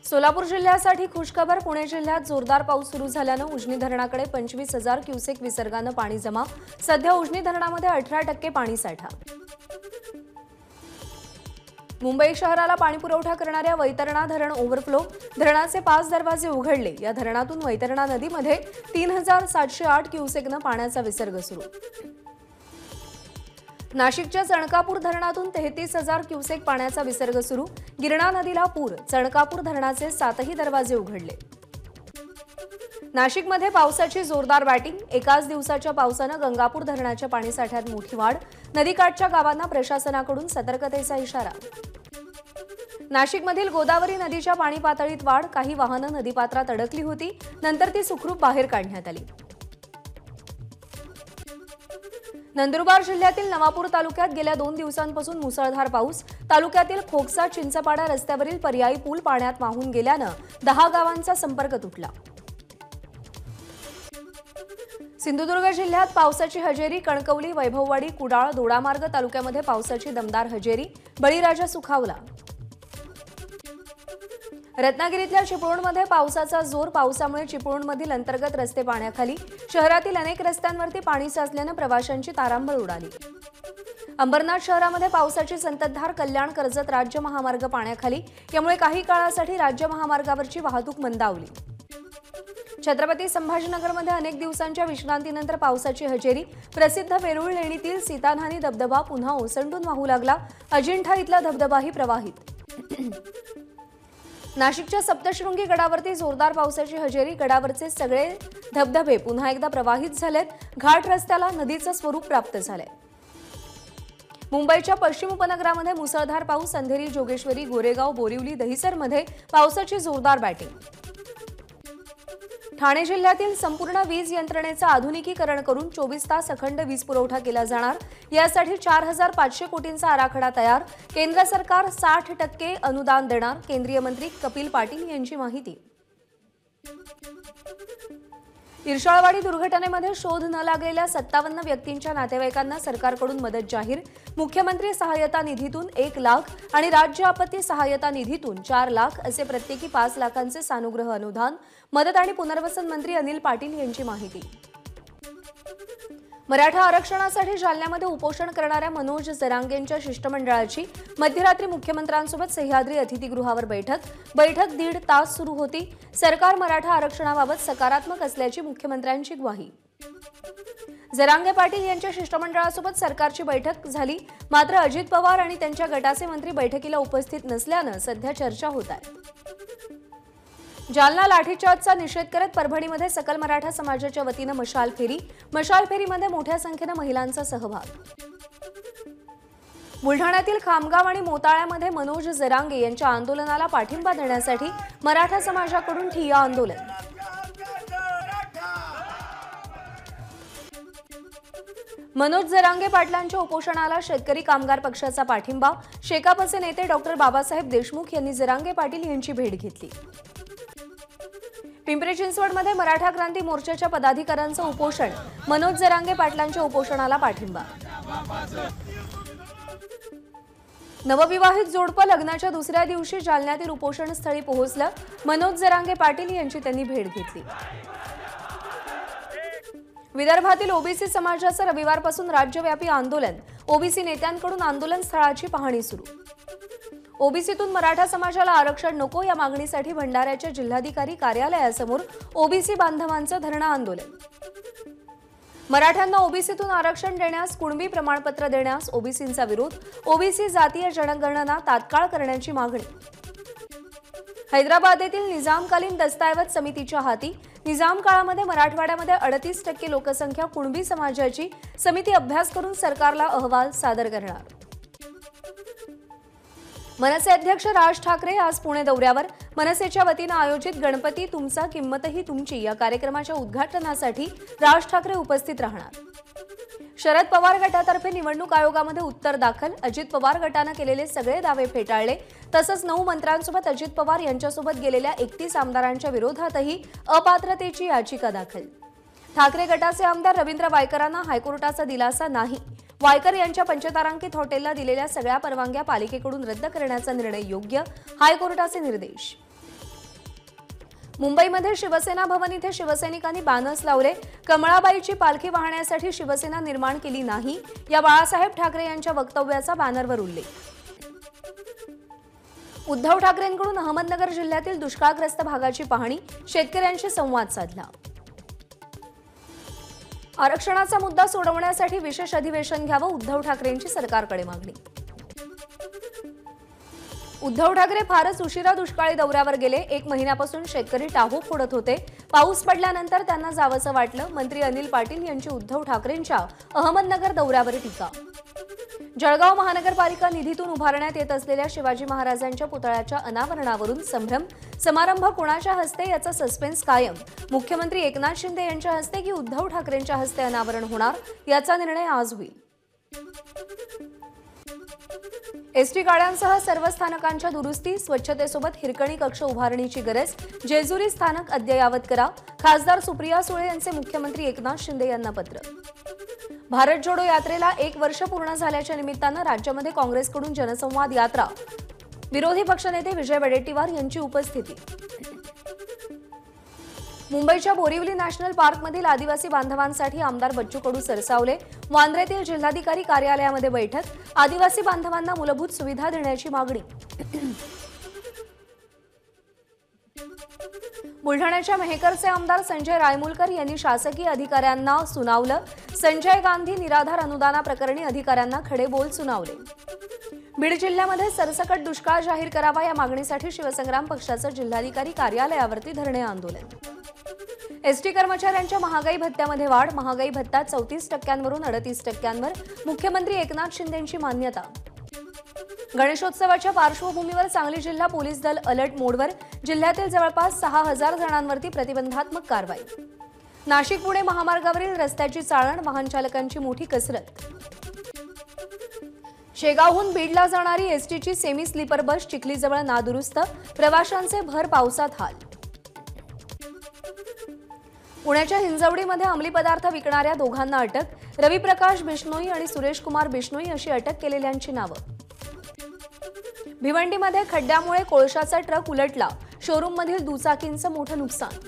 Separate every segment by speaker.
Speaker 1: सोलापूर जिल्ह्यासाठी खुशखबर। पुणे जिल्ह्यात जोरदार पाऊस सुरू झाल्याने उजनी धरणाकडे 25,000 क्युसेक विसर्गाने पाणी जमा। सध्या उजनी धरणामध्ये 18% पाणी साठा। मुंबई शहराला पाणीपुरवठा करणाऱ्या वैतरणा धरण ओव्हरफ्लो। धरणाचे 5 दरवाजे उघडले। या धरणातून वैतरणा नदीमध्ये 3,708 क्युसेकने पाण्याचा विसर्ग सुरू। नाशिकच्या चणकापूर धरणातून 33,000 क्युसेक पाण्याचा विसर्ग सुरू। गिरणा नदीला पूर। चणकापूर धरणाचे 7ही दरवाजे उघडले। नाशिकमध्ये पावसाची जोरदार बॅटिंग। एकाच दिवसाच्या पावसाने गंगापूर धरणाच्या पाणीसाठ्यात मोठी वाढ। नदीकाठच्या गावांना प्रशासनाकडून सतर्कतेचा इशारा। नाशिकमधील गोदावरी नदीच्या पाणी पातळीत वाढ। काही वाहने नदीपात्रात अडकली होती, नंतर ती सुखरूप बाहेर काढण्यात आली। नंदुरबार जिल्ह्यातील नवापूर तालुक्यात गेल्या 2 दिवसांपासून मुसळधार पाऊस। तालुक्यातील खोकसा चिंचपाडा रस्त्यावरील पर्यायी पूल पाण्यात वाहून गेल्याने 10 गावांचा संपर्क तुटला। सिंधुदुर्ग जिल्ह्यात पावसाची हजेरी। कणकवली, वैभववाडी, कुडाळ, दोडामार्ग तालुक्यामध्ये पावसाची दमदार हजेरी। बळीराजा सुखावला। रत्नागिरीतल्या चिपळूणमध्ये पावसाचा जोर। पावसामुळे चिपळूणमधील अंतर्गत रस्ते पाण्याखाली। शहरातील अनेक रस्त्यांवरती पाणी साचल्याने प्रवाशांची तारांबळ उडाली। अंबरनाथ शहरामध्ये पावसाची संततधार। कल्याण कर्जत राज्य महामार्ग पाण्याखाली। यामुळे काही काळासाठी राज्य महामार्गावरची वाहतूक मंदावली। छत्रपती संभाजीनगरमध्ये अनेक दिवसांच्या विश्रांतीनंतर पावसाची हजेरी। प्रसिद्ध वेरूळ लेणीतील सीतान्हानी धबधबा पुन्हा ओसंडून वाहू लागला। अजिंठा इथला धबधबाही प्रवाहित। नाशिकच्या सप्तशृंगी गडावरती जोरदार पावसाची हजेरी। गडावरचे सगळे धबधबे पुन्हा एकदा प्रवाहित झालेत। घाट रस्त्याला नदीचं स्वरूप प्राप्त झालंय। मुंबईच्या पश्चिम उपनगरामध्ये मुसळधार पाऊस। अंधेरी, जोगेश्वरी, गोरेगाव, बोरिवली, दहिसरमध्ये पावसाची जोरदार बॅटिंग। ठाणे जिल्ह्यातील संपूर्ण वीज यंत्रणेचं आधुनिकीकरण करून 24 तास अखंड वीज पुरवठा केला जाणार। यासाठी 4,500 कोटींचा आराखडा तयार। केंद्र सरकार 60% अनुदान देणार। केंद्रीय मंत्री कपिल पाटील यांची माहिती। इर्शाळवाडी दुर्घटनेमध्ये शोध न लागलेल्या 57 व्यक्तींच्या नातेवाईकांना सरकारकडून मदत जाहीर। मुख्यमंत्री सहायता निधीतून 1 लाख आणि राज्य आपत्ती सहायता निधीतून 4 लाख असे प्रत्येकी 5 लाखांचे सानुग्रह अनुदान। मदत आणि पुनर्वसन मंत्री अनिल पाटील यांची माहिती। मराठा आरक्षणासाठी जालन्यामध्ये उपोषण करणाऱ्या मनोज जरांगेंच्या शिष्टमंडळाची मध्यरात्री मुख्यमंत्र्यांसोबत सह्याद्री अतिथीगृहावर बैठक 1.5 तास सुरू होती। सरकार मराठा आरक्षणाबाबत सकारात्मक असल्याची मुख्यमंत्र्यांची ग्वाही। जरांगे पाटील यांच्या शिष्टमंडळासोबत सरकारची बैठक झाली, मात्र अजित पवार आणि त्यांच्या गटाचे मंत्री बैठकीला उपस्थित नसल्याने सध्या चर्चा होत आहे। जालना लाठीचार्जचा निषेध करत परभणीमध्ये सकल मराठा समाजाच्या वतीने मशाल फेरी। मशाल फेरीमध्ये मोठ्या संख्येने महिलांचा सहभाग। बुलढाण्यातील खामगाव आणि मोताळ्यामध्ये मनोज जरांगे यांच्या आंदोलनाला पाठिंबा देण्यासाठी मराठा समाजाकडून ठिय्या आंदोलन। मनोज जरांगे पाटलांच्या उपोषणाला शेतकरी कामगार पक्षाचा पाठिंबा। शेकापचे नेते डॉक्टर बाबासाहेब देशमुख यांनी जरांगे पाटील यांची भेट घेतली। पिंपरी चिंचवडमध्ये मराठा क्रांती मोर्चाच्या पदाधिकाऱ्यांचं उपोषण। मनोज जरांगे पाटलांच्या उपोषणाला पाठिंबा। नवविवाहित जोडपं लग्नाच्या दुसऱ्या दिवशी जालन्यातील उपोषणस्थळी पोहोचलं। मनोज जरांगे पाटील यांची त्यांनी भेट घेतली। विदर्भातील ओबीसी समाजाचं रविवारपासून राज्यव्यापी आंदोलन। ओबीसी नेत्यांकडून आंदोलन स्थळाची पाहणी सुरू। ओबीसीतून मराठा समाजाला आरक्षण नको या मागणीसाठी भंडाऱ्याच्या जिल्हाधिकारी कार्यालयासमोर ओबीसी बांधवांचं धरणं आंदोलन। मराठ्यांना ओबीसीतून आरक्षण देण्यास, कुणबी प्रमाणपत्र देण्यास ओबीसींचा विरोध। ओबीसी जातीय जनगणना तात्काळ करण्याची मागणी। हैदराबाद येथील निजामकालीन दस्तऐवज समितीच्या हाती। निजाम काळामध्ये मराठवाड्यामध्ये 38% लोकसंख्या कुणबी समाजाची। समिती अभ्यास करून सरकारला अहवाल सादर करणार। मनसे अध्यक्ष राज ठाकरे आज पुणे दौऱ्यावर। मनसेच्या वतीने आयोजित गणपती तुमचा किंमतही तुमची या कार्यक्रमाच्या उद्घाटनासाठी राज ठाकरे उपस्थित राहणार। शरद पवार गटातर्फे निवडणूक आयोगामध्ये उत्तर दाखल। अजित पवार गटाने केलेले सगळे दावे फेटाळले। तसंच 9 मंत्र्यांसोबत अजित पवार यांच्यासोबत गेलेल्या 31 आमदारांच्या विरोधातही अपात्रतेची याचिका दाखल। ठाकरे गटाचे आमदार रवींद्र वायकरांना हायकोर्टाचा दिलासा नाही. वायकर यांच्या पंचतारांकित हॉटेलला दिलेल्या सगळ्या परवानग्या पालिकेकडून रद्द करण्याचा निर्णय योग्य, हायकोर्टाचे निर्देश. मुंबईमध्ये शिवसेना भवन इथे शिवसैनिकांनी बॅनर्स लावले. कमळाबाईची पालखी वाहण्यासाठी शिवसेना निर्माण केली नाही या बाळासाहेब ठाकरे यांच्या वक्तव्याचा बॅनरवर उल्लेख. उद्धव ठाकरेंकडून अहमदनगर जिल्ह्यातील दुष्काळग्रस्त भागाची पाहणी, शेतकऱ्यांशी संवाद साधला. आरक्षणाचा मुद्दा सोडवण्यासाठी विशेष अधिवेशन घ्यावं, उद्धव ठाकरेंची सरकारकडे मागणी. उद्धव ठाकरे फारच उशिरा दुष्काळी दौऱ्यावर गेले. 1 महिन्यापासून शेतकरी टाहो फोडत होते. पाऊस पडल्यानंतर त्यांना जावंसं वाटलं. मंत्री अनिल पाटील यांची उद्धव ठाकरेंच्या अहमदनगर दौऱ्यावर टीका. जळगाव महानगरपालिका निधीतून उभारण्यात येत असलेल्या शिवाजी महाराजांच्या पुतळ्याच्या अनावरणावरून संभ्रम. समारंभ कोणाच्या हस्ते याचा सस्पेन्स कायम. मुख्यमंत्री एकनाथ शिंदे यांच्या हस्ते की उद्धव ठाकरेंच्या हस्ते अनावरण होणार याचा निर्णय आज होईल. एसटी गाड्यांसह सर्व स्थानकांच्या दुरुस्ती, स्वच्छतेसोबत हिरकणी कक्ष उभारणीची गरज. जेजुरी स्थानक अद्ययावत करा. खासदार सुप्रिया सुळे यांचे मुख्यमंत्री एकनाथ शिंदे यांना पत्र. भारत जोडो यात्रेला 1 वर्ष पूर्ण झाल्याच्या निमित्तानं राज्यामध्ये काँग्रेसकडून जनसंवाद यात्रा. विरोधी पक्षनेते विजय वडेट्टीवार यांची उपस्थिती. मुंबईच्या बोरिवली नॅशनल पार्कमधील आदिवासी बांधवांसाठी आमदार बच्चू कडू सरसावले. वांद्र्यातील जिल्हाधिकारी कार्यालयामध्ये बैठक. आदिवासी बांधवांना मूलभूत सुविधा देण्याची मागणी. बुलढाण्याच्या मेहकरचे आमदार संजय रायमुलकर यांनी शासकीय अधिकाऱ्यांना सुनावलं. संजय गांधी निराधार अनुदानाप्रकरणी अधिकाऱ्यांना खडे बोल सुनावले. बीड जिल्ह्यामध्ये सरसकट दुष्काळ जाहीर करावा या मागणीसाठी शिवसंग्राम पक्षाचं जिल्हाधिकारी कार्यालयावरती धरणे आंदोलन. एसटी कर्मचाऱ्यांच्या महागाई भत्त्यामध्ये वाढ. महागाई भत्ता 34% वरून 38%वर. मुख्यमंत्री एकनाथ शिंदेंची मान्यता. गणेशोत्सवाच्या पार्श्वभूमीवर सांगली जिल्हा पोलीस दल अलर्ट मोडवर. जिल्ह्यातील जवळपास 6000 जणांवरती प्रतिबंधात्मक कारवाई. नाशिक पुणे महामार्गावरील रस्त्याची चाळण, वाहन चालकांची मोठी कसरत. शेगावहून बीडला जाणारी एसटीची सेमी स्लीपर बस चिखलीजवळ नादुरुस्त. प्रवाशांचे भर पावसात हाल. पुण्याच्या हिंजवडीमध्ये अंमली पदार्थ विकणाऱ्या दोघांना अटक. रविप्रकाश बिश्नोई आणि सुरेश कुमार बिश्नोई अशी अटक केलेल्यांची नावं. भिवंडीमध्ये खड्ड्यामुळे कोळशाचा ट्रक उलटला. शोरूममधील दुचाकींचं मोठं नुकसान.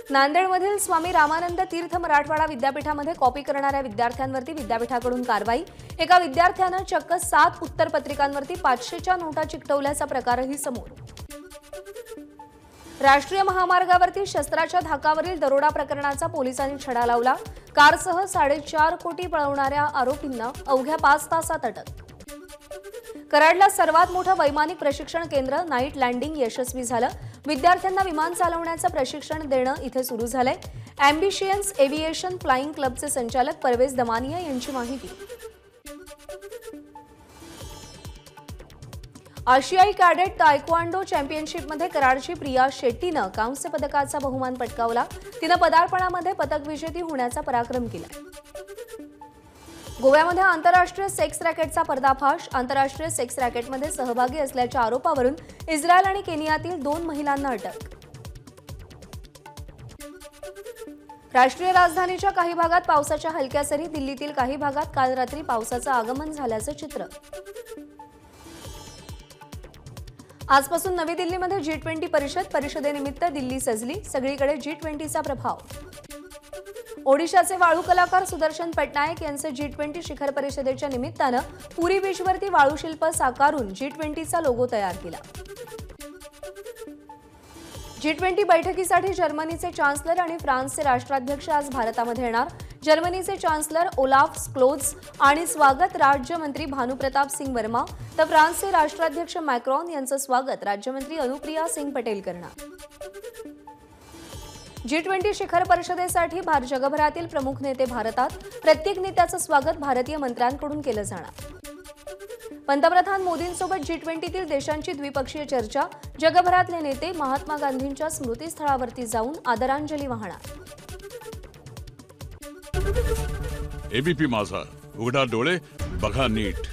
Speaker 1: नांदेडमधील स्वामी रामानंद तीर्थ मराठवाडा विद्यापीठामध्ये कॉपी करणाऱ्या विद्यार्थ्यांवरती विद्यापीठाकडून कारवाई. एका विद्यार्थ्यानं चक्क 7 उत्तरपत्रिकांवरती 500च्या नोटा चिकटवल्याचा प्रकारही समोर. राष्ट्रीय महामार्गावरती शस्त्राच्या धाकावरील दरोडा प्रकरणाचा पोलिसांनी छडा लावला. कारसह 4.5 कोटी पळवणाऱ्या आरोपींना अवघ्या 5 तासात अटक. कराडला सर्वात मोठं वैमानिक प्रशिक्षण केंद्र नाईट लँडिंग यशस्वी झालं. विद्यार्थ्यांना विमान चालवण्याचं प्रशिक्षण देणं इथे सुरू झालंय. अँबिशियन्स एव्हिएशन फ्लाइंग क्लबचे संचालक परवेज दमानिया यांची माहिती. आशियाई कॅडेट तायक्वांडो चॅम्पियनशिपमध्ये कराडची प्रिया शेट्टीनं कांस्य पदकाचा बहुमान पटकावला. तिनं पदार्पणामध्ये पदक विजेती होण्याचा पराक्रम केला. गोव्यामध्ये आंतरराष्ट्रीय सेक्स रॅकेटचा पर्दाफाश. आंतरराष्ट्रीय सेक्स रॅकेटमध्ये सहभागी असल्याच्या आरोपावरून इस्रायल आणि केनियातील 2 महिलांना अटक. राष्ट्रीय राजधानीच्या काही भागात पावसाच्या हलक्या सरी. दिल्लीतील काही भागात काल रात्री पावसाचं आगमन झाल्याचं चित्र. आजपासून नवी दिल्लीमध्ये G20 परिषदेनिमित्त दिल्ली सजली. सगळीकडे G20चा प्रभाव. ओडिशाचे वाळू कलाकार सुदर्शन पटनायक यांचे G20 शिखर परिषदेच्या निमित्तानं पुरी बीचवरती वाळूशिल्प साकारून G20चा लोगो तयार केला. G20 बैठकीसाठी जर्मनीचे चान्सलर आणि फ्रान्सचे राष्ट्राध्यक्ष आज भारतामध्ये येणार. जर्मनीचे चान्सलर ओलाफ स्क्लोज आणि स्वागत राज्यमंत्री भानुप्रताप सिंग वर्मा तर फ्रान्सचे राष्ट्राध्यक्ष मॅक्रॉन यांचं स्वागत राज्यमंत्री अनुप्रिया सिंग पटेल करणार. G20 शिखर परिषदेसाठी जगभरातील प्रमुख नेते भारतात. प्रत्येक नेत्याचं स्वागत भारतीय मंत्र्यांकडून केलं जाणार. पंतप्रधान मोदींसोबत G20तील देशांची द्विपक्षीय चर्चा. जगभरातले नेते महात्मा गांधींच्या स्मृतीस्थळावरती जाऊन आदरांजली वाहणार.
Speaker 2: एबीपी माझा, उघडा डोळे बघा नीट.